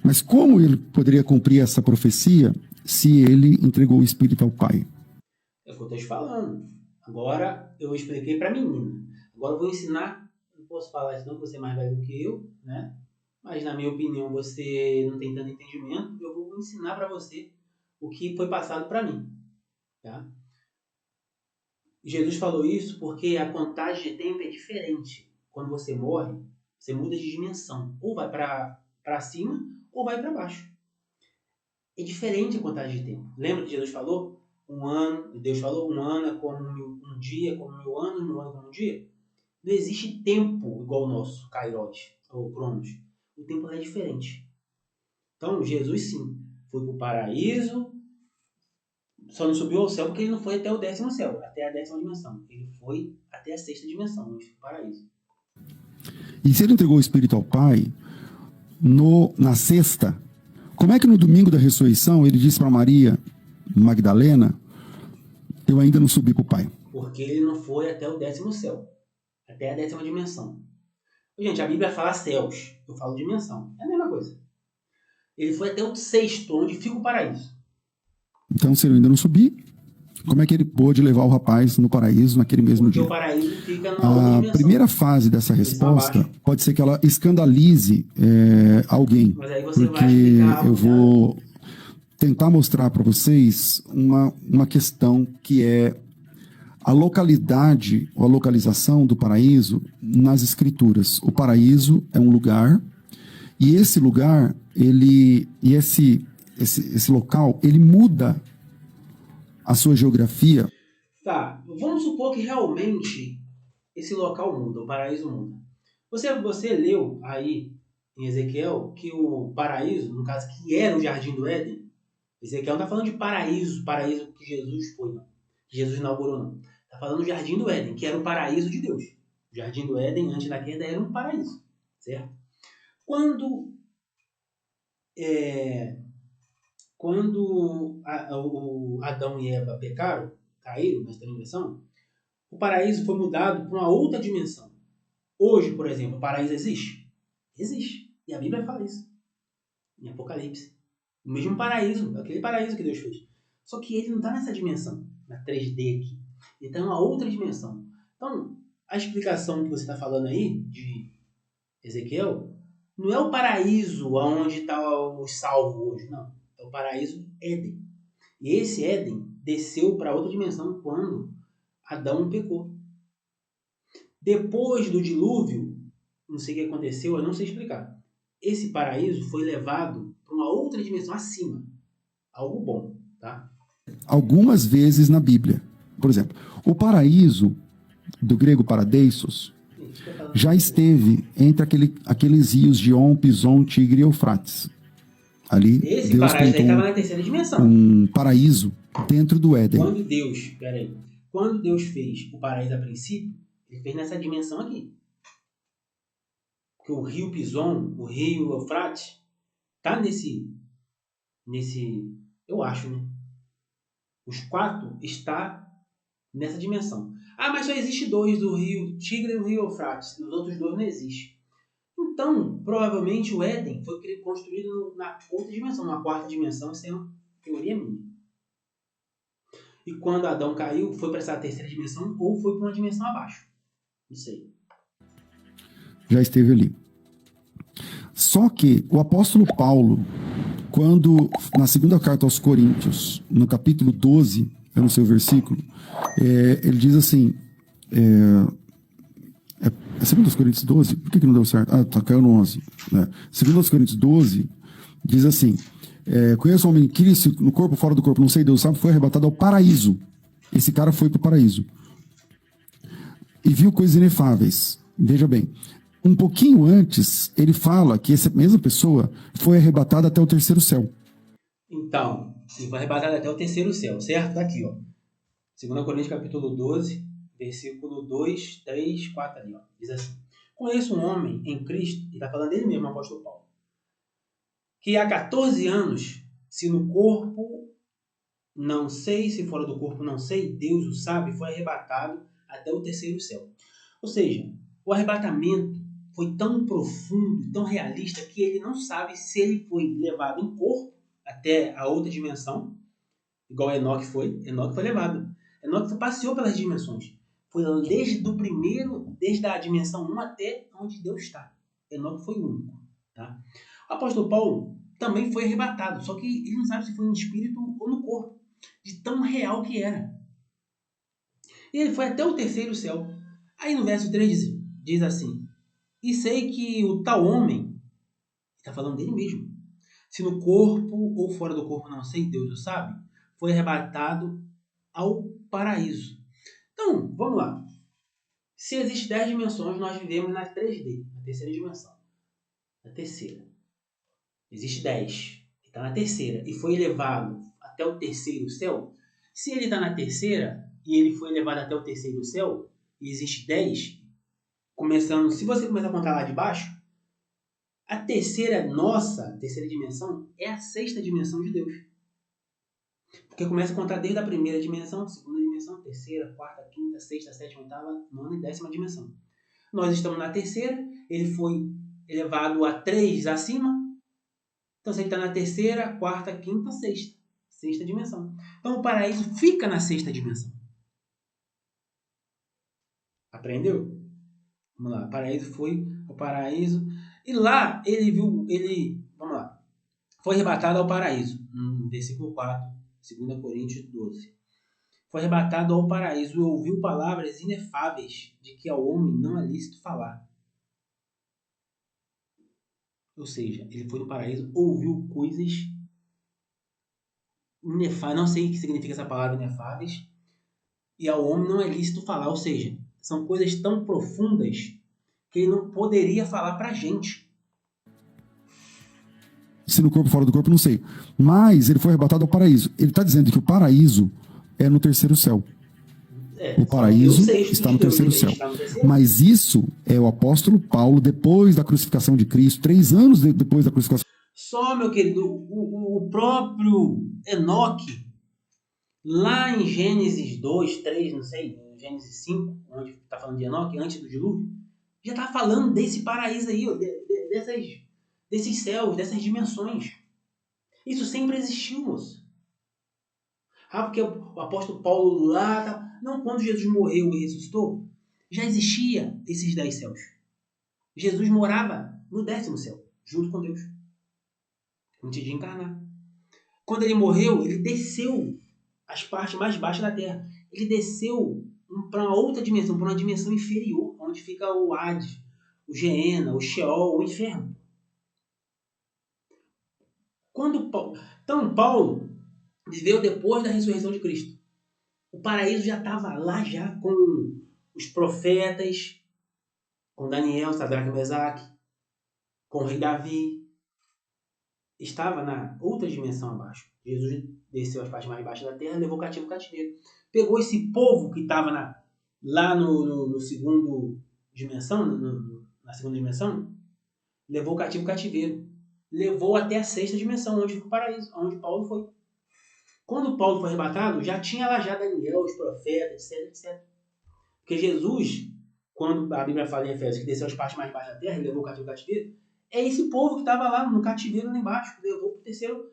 Mas como ele poderia cumprir essa profecia se ele entregou o Espírito ao Pai? É o que eu estou te falando. Agora eu expliquei para a menina. Agora eu vou ensinar. Não posso falar isso não, que você é mais velho do que eu, né? Mas na minha opinião você não tem tanto entendimento. Eu vou ensinar para você o que foi passado para mim. Tá? Jesus falou isso porque a contagem de tempo é diferente. Quando você morre, você muda de dimensão. Ou vai para cima ou vai para baixo. É diferente a contagem de tempo. Lembra que Jesus falou? Um ano, Deus falou, um ano é como um dia, como 1000 anos, 1000 anos como um dia. Não existe tempo igual o nosso, Kairos, ou Cronos. O tempo é diferente. Então, Jesus sim, foi para o paraíso, só não subiu ao céu porque ele não foi até o 10º céu, até a 10ª dimensão. Ele foi até a 6ª dimensão, onde foi o paraíso. E se ele entregou o Espírito ao Pai, na sexta, como é que no domingo da ressurreição ele disse para Maria Magdalena, eu ainda não subi para o Pai? Porque ele não foi até o 10º céu, até a 10ª dimensão. Gente, a Bíblia fala céus, eu falo dimensão, é a mesma coisa. Ele foi até o 6º, onde fica o paraíso. Então, se ele ainda não subir, como é que ele pôde levar o rapaz no paraíso naquele mesmo Porque dia? o paraíso fica na outra A dimensão. primeira fase dessa resposta pode ser que ela escandalize alguém, Mas aí você vai porque explicar eu vou tentar mostrar para vocês uma questão que é a localidade ou a localização do paraíso nas escrituras. O paraíso é um lugar e esse lugar, esse local, ele muda a sua geografia. Tá, vamos supor que realmente esse local muda, o paraíso muda. Você leu aí em Ezequiel que o paraíso, no caso que era o Jardim do Éden, Ezequiel não está falando de paraíso que Jesus foi, não. Que Jesus inaugurou, não. Está falando do Jardim do Éden, que era o paraíso de Deus. O Jardim do Éden, antes da queda, era um paraíso, certo? Quando o Adão e Eva pecaram, caíram nessa dimensão, o paraíso foi mudado para uma outra dimensão. Hoje, por exemplo, o paraíso existe? Existe. E a Bíblia fala isso. Em Apocalipse. O mesmo paraíso, aquele paraíso que Deus fez. Só que ele não está nessa dimensão, na 3D aqui. Ele está em uma outra dimensão. Então, a explicação que você está falando aí, de Ezequiel, não é o paraíso onde está o salvo hoje, não. É o paraíso Éden. E esse Éden desceu para outra dimensão quando Adão pecou. Depois do dilúvio, não sei o que aconteceu, eu não sei explicar. Esse paraíso foi levado para uma outra dimensão acima. Algo bom, tá? Algumas vezes na Bíblia. Por exemplo, o paraíso, do grego paradeisos, já esteve entre aqueles rios de On, Pison, Tigre e Eufrates. Ali, Esse Deus paraíso aí plantou estava na 3ª dimensão. um paraíso dentro do Éden. Quando Deus fez o paraíso a princípio, ele fez nessa dimensão aqui. Porque o rio Pison, o rio Eufrates, tá nesse, eu acho, né? Os 4 está nessa dimensão. Ah, mas só existe 2, o rio Tigre e o rio Eufrates. Os outros 2 não existem. Então, provavelmente o Éden foi construído na outra dimensão, na 4ª dimensão. Isso é uma teoria minha. E quando Adão caiu, foi para essa 3ª dimensão ou foi para uma dimensão abaixo. Não sei. Já esteve ali. Só que o apóstolo Paulo, quando na segunda carta aos Coríntios, no capítulo 12, eu não sei o versículo, ele diz assim, é 2 Coríntios 12? Por que não deu certo? Ah, caiu no 11. Né? 2 Coríntios 12 diz assim, conheço um homem que no corpo, fora do corpo, não sei, Deus sabe, foi arrebatado ao paraíso. Esse cara foi para o paraíso. E viu coisas inefáveis. Veja bem, um pouquinho antes, ele fala que essa mesma pessoa foi arrebatada até o 3º céu. Então, ele foi arrebatado até o 3º céu, certo? Tá aqui, ó. 2 Coríntios capítulo 12, versículo 2, 3, 4 ali, ó. Diz assim: conheço um homem em Cristo, e está falando dele mesmo, o apóstolo Paulo, que há 14 anos, se no corpo não sei, se fora do corpo não sei, Deus o sabe, foi arrebatado até o 3º céu. Ou seja, o arrebatamento foi tão profundo, tão realista, que ele não sabe se ele foi levado em corpo até a outra dimensão, igual Enoque foi. Enoque foi levado. Enoque passeou pelas dimensões. Foi desde a dimensão 1 até onde Deus está. Enoque foi o único. Tá? O apóstolo Paulo também foi arrebatado, só que ele não sabe se foi no espírito ou no corpo, de tão real que era. E ele foi até o terceiro céu. Aí no verso 3 diz assim: e sei que o tal homem, está falando dele mesmo, se no corpo ou fora do corpo, não sei, Deus o sabe, foi arrebatado ao paraíso. Então, vamos lá. Se existem 10 dimensões, nós vivemos na 3D, na terceira dimensão. Na terceira. Existe 10, que está na terceira, e foi elevado até o terceiro céu. Se ele está na terceira, e ele foi elevado até o terceiro céu, e existe 10, começando, se você começar a contar lá de baixo, a terceira dimensão, é a sexta dimensão de Deus. Porque começa a contar desde a primeira dimensão, segunda dimensão, terceira, quarta, quinta, sexta, sétima, oitava, nona e 10ª dimensão. Nós estamos na terceira, ele foi elevado a 3 acima. Então, se ele está na terceira, quarta, quinta, sexta dimensão. Então, o paraíso fica na sexta dimensão. Aprendeu? Vamos lá. O paraíso foi ao paraíso. E lá, vamos lá. Foi arrebatado ao paraíso. Versículo 4, 2 Coríntios 12. Foi arrebatado ao paraíso e ouviu palavras inefáveis de que ao homem não é lícito falar. Ou seja, ele foi no paraíso, ouviu coisas inefáveis, não sei o que significa essa palavra inefáveis, e ao homem não é lícito falar. Ou seja, são coisas tão profundas que ele não poderia falar pra gente. Se no corpo ou fora do corpo, não sei. Mas ele foi arrebatado ao paraíso. Ele está dizendo que o paraíso é no terceiro céu. O paraíso está no terceiro céu. Mas isso é o apóstolo Paulo, depois da crucificação de Cristo, 3 anos depois da crucificação. Só, meu querido, o próprio Enoque, lá em Gênesis 2, 3, não sei, Gênesis 5, onde está falando de Enoque, antes do dilúvio, já está falando desse paraíso aí, ó, desses céus, dessas dimensões. Isso sempre existiu, moço. Porque o apóstolo Paulo lá... Não, quando Jesus morreu e ressuscitou, já existia esses 10 céus. Jesus morava no 10º céu, junto com Deus, antes de encarnar. Quando ele morreu, ele desceu as partes mais baixas da terra. Ele desceu para uma outra dimensão, para uma dimensão inferior, onde fica o Hades, o Geena, o Sheol, o inferno. Então, Paulo viveu depois da ressurreição de Cristo. O paraíso já estava lá já com os profetas, com Daniel, Sadraque e Mesaque, com o rei Davi. Estava na outra dimensão abaixo. Jesus desceu as partes mais baixas da terra e levou cativo o cativeiro. Pegou esse povo que estava lá no segundo dimensão, na segunda dimensão, levou cativo o cativeiro. Levou até a sexta dimensão, onde foi o paraíso, onde Paulo foi. Quando Paulo foi arrebatado, já tinha lá já Daniel, os profetas, etc, etc. Porque Jesus, quando a Bíblia fala em Efésios que desceu as partes mais baixas da terra e levou o cativeiro, é esse povo que estava lá no cativeiro lá embaixo, que levou para o terceiro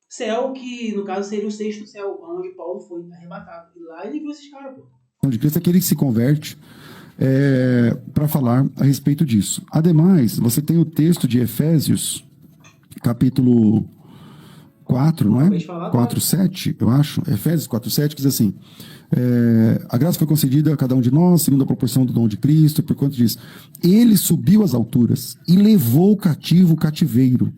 céu, que no caso seria o sexto céu, onde Paulo foi arrebatado. E lá ele viu esses caras, pô. De Cristo é aquele que se converte para falar a respeito disso. Ademais, você tem o texto de Efésios, capítulo 4, não é? 4:7, eu acho. Efésios 4:7, que diz assim: a graça foi concedida a cada um de nós, segundo a proporção do dom de Cristo, por quanto diz, ele subiu às alturas e levou cativo o cativeiro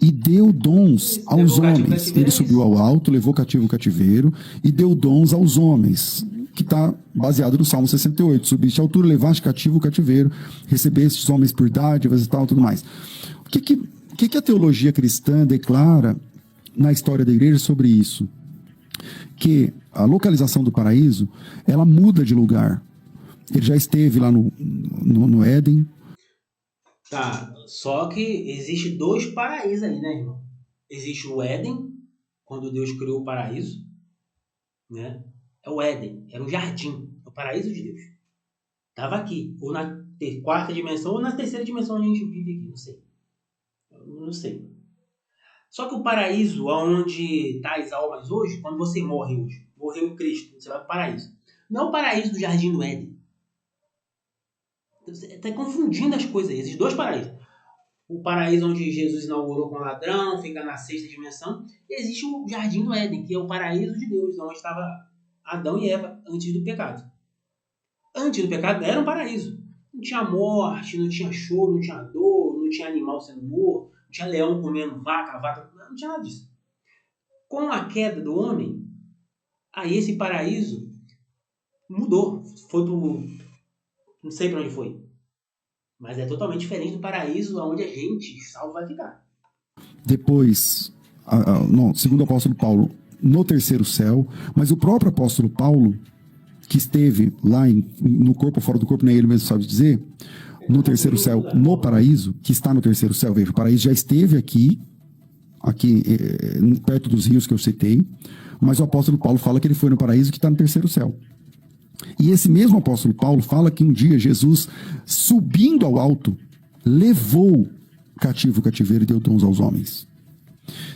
e deu dons aos homens. Ele subiu ao alto, levou cativo o cativeiro e deu dons aos homens, que está baseado no Salmo 68. Subiste à altura, levaste cativo o cativeiro, recebeste os homens por dádivas e tal, tudo mais. O que a teologia cristã declara na história da igreja sobre isso? Que a localização do paraíso, ela muda de lugar. Ele já esteve lá no Éden. Tá, só que existe 2 paraísos aí, né, irmão? Existe o Éden, quando Deus criou o paraíso, né? É o Éden, era o jardim, é o paraíso de Deus. Estava aqui, ou na quarta dimensão, ou na terceira dimensão onde a gente vive aqui, não sei. Eu não sei. Só que o paraíso, onde está as almas hoje, quando você morre hoje, morreu em Cristo, você vai para o paraíso. Não é o paraíso do Jardim do Éden. Você está confundindo as coisas aí, esses dois paraísos. O paraíso onde Jesus inaugurou com o ladrão, fica na sexta dimensão. E existe o Jardim do Éden, que é o paraíso de Deus, onde estava Adão e Eva antes do pecado. Antes do pecado era um paraíso. Não tinha morte, não tinha choro, não tinha dor, não tinha animal sendo morto, não tinha leão comendo vaca, não tinha nada disso. Com a queda do homem, aí esse paraíso mudou. Foi pro... não sei para onde foi. Mas é totalmente diferente do paraíso onde a gente, salvo, vai ficar. Depois, segundo o apóstolo Paulo, no terceiro céu, mas o próprio apóstolo Paulo, que esteve lá no corpo ou fora do corpo, nem ele mesmo sabe dizer, no terceiro céu, no paraíso, que está no terceiro céu, veja, o paraíso já esteve aqui perto dos rios que eu citei, mas o apóstolo Paulo fala que ele foi no paraíso que está no terceiro céu. E esse mesmo apóstolo Paulo fala que um dia Jesus, subindo ao alto, levou cativo o cativeiro e deu dons aos homens.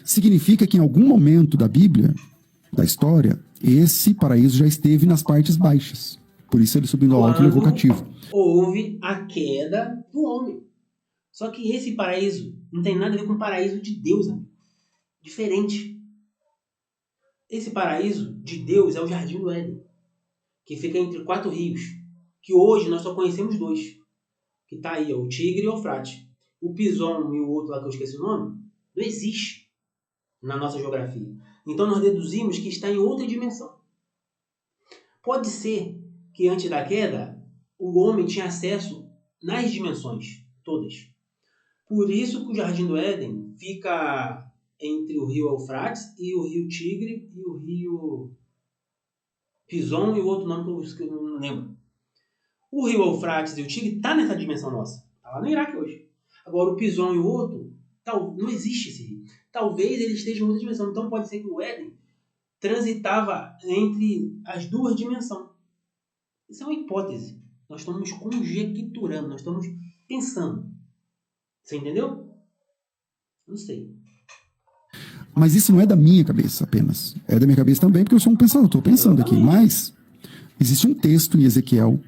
Significa que em algum momento da Bíblia, da história, esse paraíso já esteve nas partes baixas. Por isso ele subindo ao alto levou cativo. Houve a queda do homem. Só que esse paraíso não tem nada a ver com o paraíso de Deus, amigo. Diferente. Esse paraíso de Deus é o Jardim do Éden, que fica entre 4 rios, que hoje nós só conhecemos 2, que está aí, o Tigre e o Eufrates. O Pison e o outro lá que eu esqueci o nome, não existe na nossa geografia. Então nós deduzimos que está em outra dimensão. Pode ser que antes da queda, o homem tinha acesso nas dimensões todas. Por isso que o Jardim do Éden fica entre o rio Eufrates e o rio Tigre e o rio Pison e o outro nome que eu não lembro. O rio Eufrates e o Tigre está nessa dimensão nossa. Está lá no Iraque hoje. Agora o Pison e o outro, não existe esse rio. Talvez ele esteja em outra dimensão. Então pode ser que o Éden transitava entre as 2 dimensões. Isso é uma hipótese. Nós estamos conjecturando, nós estamos pensando. Você entendeu? Não sei. Mas isso não é da minha cabeça apenas. É da minha cabeça também, porque eu sou um pensador. Estou pensando aqui. Mas existe um texto em Ezequiel.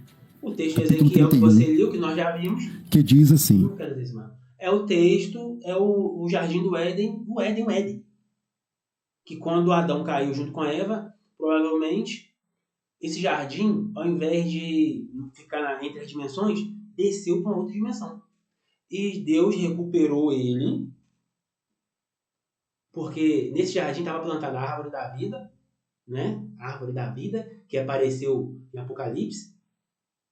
O texto de Ezequiel que você leu, que nós já vimos. Que diz assim. Não quero dizer isso, mano. É o texto, é o Jardim do Éden, o Éden. Que quando Adão caiu junto com Eva, provavelmente, esse jardim, ao invés de ficar entre as dimensões, desceu para uma outra dimensão. E Deus recuperou ele, porque nesse jardim estava plantada a árvore da vida, né? A árvore da vida, que apareceu em Apocalipse,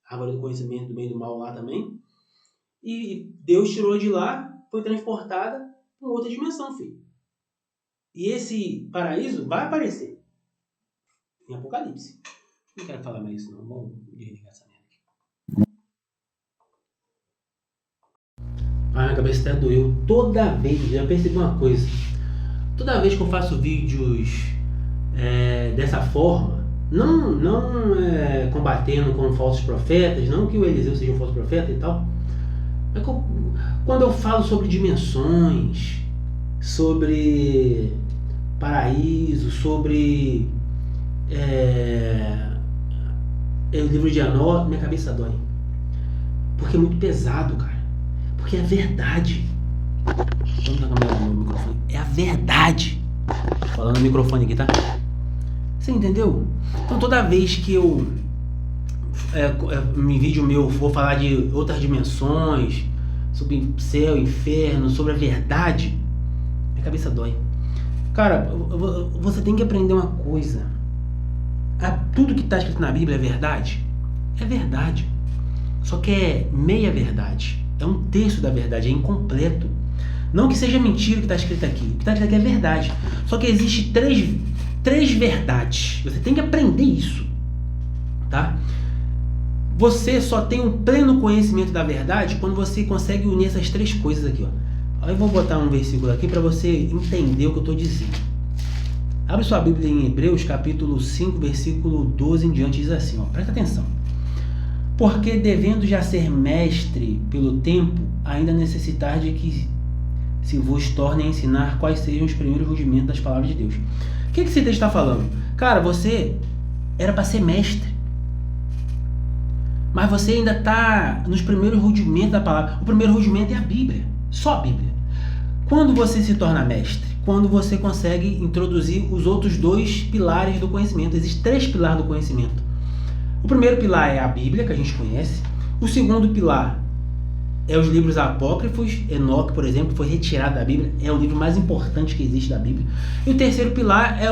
a árvore do conhecimento do bem e do mal lá também. E Deus tirou de lá, foi transportada para outra dimensão, filho. E esse paraíso vai aparecer em Apocalipse. Não quero falar mais isso, não. Vamos desligar essa merda aqui. Minha cabeça até doeu. Toda vez, já percebi uma coisa. Toda vez que eu faço vídeos dessa forma, não combatendo com falsos profetas, não que o Eliseu seja um falso profeta e tal, mas quando eu falo sobre dimensões, sobre paraíso, sobre o livro de Anó, minha cabeça dói. Porque é muito pesado, cara. Porque é verdade. Vamos dar câmera no microfone. É a verdade. Tô falando no microfone aqui, tá? Você entendeu? Então toda vez que eu em vídeo meu vou falar de outras dimensões, sobre céu, inferno, sobre a verdade, minha cabeça dói. Cara, você tem que aprender uma coisa. Tudo que está escrito na Bíblia é verdade? É verdade. Só que é meia verdade. É um terço da verdade, é incompleto. Não que seja mentira o que está escrito aqui. O que está escrito aqui é verdade. Só que existe três verdades. Você tem que aprender isso. Tá? Você só tem um pleno conhecimento da verdade quando você consegue unir essas 3 coisas aqui. Ó. Aí eu vou botar um versículo aqui para você entender o que eu estou dizendo. Abre sua Bíblia em Hebreus, capítulo 5, versículo 12 em diante, diz assim, ó, presta atenção. Porque devendo já ser mestre pelo tempo, ainda necessitar de que se vos torne a ensinar quais sejam os primeiros rudimentos das palavras de Deus. O que esse texto está falando? Cara, você era para ser mestre, mas você ainda está nos primeiros rudimentos da palavra. O primeiro rudimento é a Bíblia, só a Bíblia. Quando você se torna mestre? Quando você consegue introduzir os outros 2 pilares do conhecimento. Existem 3 pilares do conhecimento. O primeiro pilar é a Bíblia, que a gente conhece. O segundo pilar é os livros apócrifos. Enoque, por exemplo, foi retirado da Bíblia. É o livro mais importante que existe da Bíblia. E o terceiro pilar é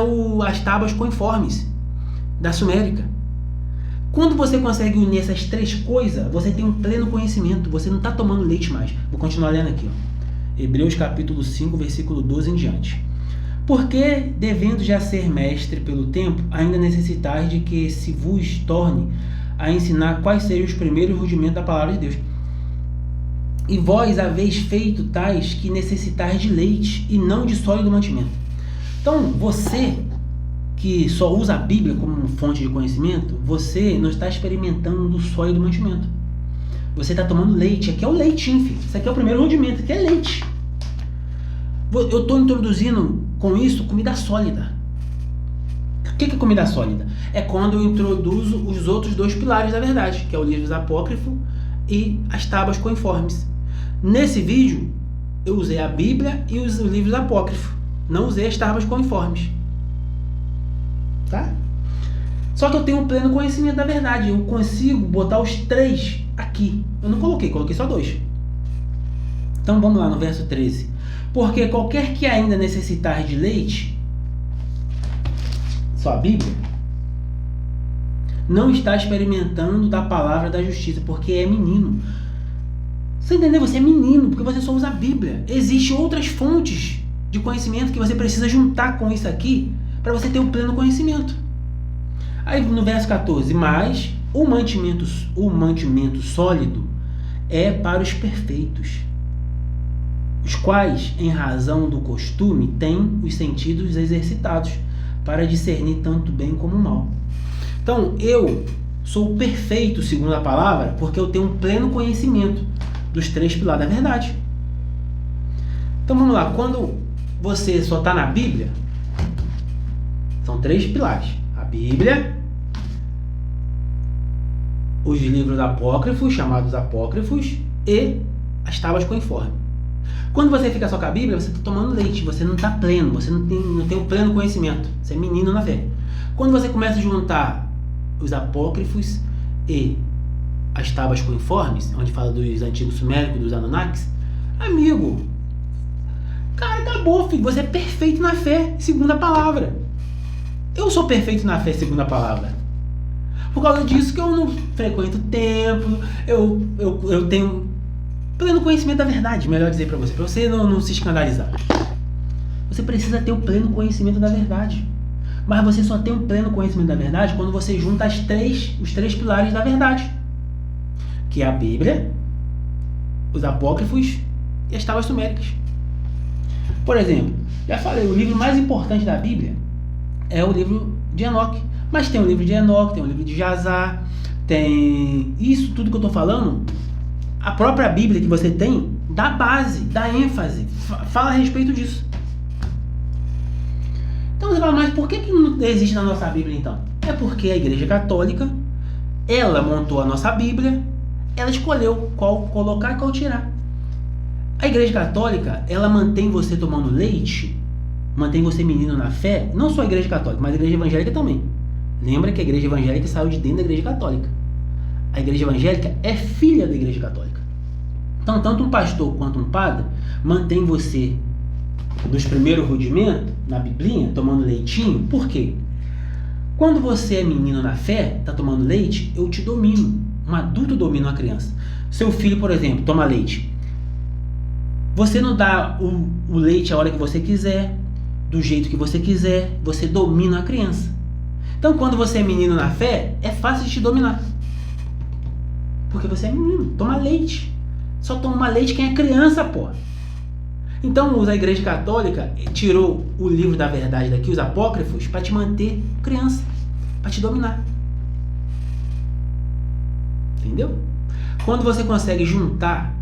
as tábuas cuneiformes da Sumérica. Quando você consegue unir essas 3 coisas, você tem um pleno conhecimento. Você não está tomando leite mais. Vou continuar lendo aqui, ó. Hebreus capítulo 5, versículo 12 em diante. Porque, devendo já ser mestre pelo tempo, ainda necessitais de que se vos torne a ensinar quais sejam os primeiros rudimentos da palavra de Deus. E vós haveis feito tais que necessitais de leite e não de sólido mantimento. Então, você que só usa a Bíblia como fonte de conhecimento, você não está experimentando do sólido mantimento. Você está tomando leite. Aqui é o leitinho, filho. Isso aqui é o primeiro rudimento. Aqui é leite. Eu estou introduzindo com isso comida sólida. O que é comida sólida? É quando eu introduzo os outros 2 pilares da verdade, que é o livro apócrifo e as tábuas cuneiformes. Nesse vídeo, eu usei a Bíblia e os livros apócrifos. Não usei as tábuas cuneiformes. Tá? Só que eu tenho um pleno conhecimento da verdade. Eu consigo botar os 3 aqui. Eu não coloquei só 2. Então vamos lá no verso 13. Porque qualquer que ainda necessitar de leite, só a Bíblia, não está experimentando da palavra da justiça, porque é menino. Você entendeu? Você é menino, porque você só usa a Bíblia. Existem outras fontes de conhecimento que você precisa juntar com isso aqui para você ter o pleno conhecimento. Aí no verso 14, mas o mantimento sólido é para os perfeitos, os quais, em razão do costume, têm os sentidos exercitados para discernir tanto bem como o mal. Então, eu sou perfeito, segundo a palavra, porque eu tenho um pleno conhecimento dos 3 pilares da verdade. Então, vamos lá. Quando você só está na Bíblia, são 3 pilares. A Bíblia, os livros apócrifos, chamados apócrifos, e as tábuas cuneiformes. Quando você fica só com a Bíblia, você está tomando leite, você não está pleno, você não tem um pleno conhecimento, você é menino na fé. Quando você começa a juntar os apócrifos e as tábuas cuneiformes, onde fala dos antigos suméricos, dos Anunnakis, amigo, cara, acabou, filho, você é perfeito na fé, segundo a palavra. Eu sou perfeito na fé, segundo a palavra. Por causa disso que eu não frequento o templo, eu tenho pleno conhecimento da verdade, melhor dizer para você não se escandalizar. Você precisa ter o pleno conhecimento da verdade. Mas você só tem um pleno conhecimento da verdade quando você junta os 3 pilares da verdade, que é a Bíblia, os apócrifos e as tábuas suméricas. Por exemplo, já falei, o livro mais importante da Bíblia é o livro de Enoque. Mas tem o livro de Enoque, tem o livro de Jazar, tem isso tudo que eu estou falando. A própria Bíblia que você tem dá base, dá ênfase, fala a respeito disso. Então você fala, mas por que não existe na nossa Bíblia então? É porque a Igreja Católica, ela montou a nossa Bíblia, ela escolheu qual colocar e qual tirar. A Igreja Católica, ela mantém você tomando leite, mantém você menino na fé, não só a Igreja Católica, mas a Igreja Evangélica também. Lembra que a Igreja Evangélica saiu de dentro da Igreja Católica. A Igreja Evangélica é filha da Igreja Católica. Então, tanto um pastor quanto um padre mantém você dos primeiros rudimentos, na Biblinha, tomando leitinho. Por quê? Quando você é menino na fé, está tomando leite, eu te domino. Um adulto domina uma criança. Seu filho, por exemplo, toma leite. Você não dá o leite a hora que você quiser, do jeito que você quiser, você domina a criança. Então, quando você é menino na fé, é fácil de te dominar. Porque você é menino, toma leite. Só toma leite quem é criança, pô. Então, a Igreja Católica tirou o livro da verdade daqui, os apócrifos, para te manter criança, para te dominar. Entendeu? Quando você consegue juntar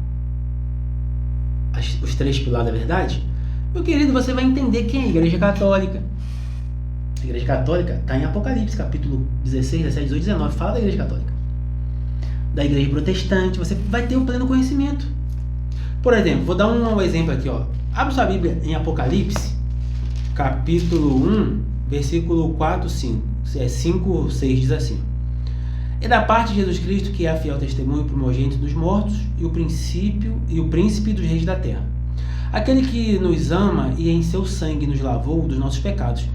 os 3 pilares da verdade, meu querido, você vai entender quem é a Igreja Católica. A Igreja Católica está em Apocalipse, capítulo 16, 17, 18, 19. Fala da Igreja Católica. Da Igreja Protestante, você vai ter o pleno conhecimento. Por exemplo, vou dar um exemplo aqui, ó. Abre sua Bíblia em Apocalipse, capítulo 1, versículo 4, 5. 5, 6 diz assim: é da parte de Jesus Cristo, que é a fiel testemunho, primogênito dos mortos e o príncipe dos reis da terra. Aquele que nos ama e em seu sangue nos lavou dos nossos pecados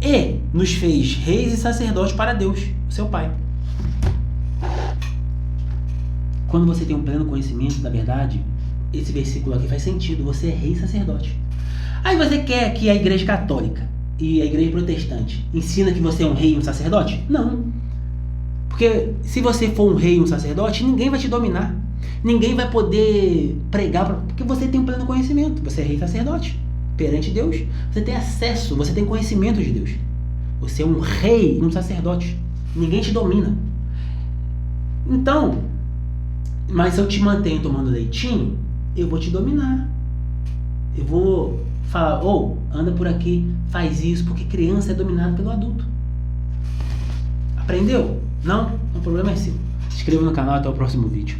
e nos fez reis e sacerdotes para Deus, seu Pai. Quando você tem um pleno conhecimento da verdade, esse versículo aqui faz sentido. Você é rei e sacerdote. Aí você quer que a Igreja Católica e a Igreja Protestante ensina que você é um rei e um sacerdote? Não. Porque se você for um rei e um sacerdote, ninguém vai te dominar. Ninguém vai poder pregar, porque você tem um pleno conhecimento. Você é rei e sacerdote. Perante Deus, você tem acesso, você tem conhecimento de Deus. Você é um rei e um sacerdote. Ninguém te domina. Então, mas se eu te mantenho tomando leitinho, eu vou te dominar. Eu vou falar, anda por aqui, faz isso, porque criança é dominada pelo adulto. Aprendeu? Não? O problema é seu. Se inscreva no canal, até o próximo vídeo.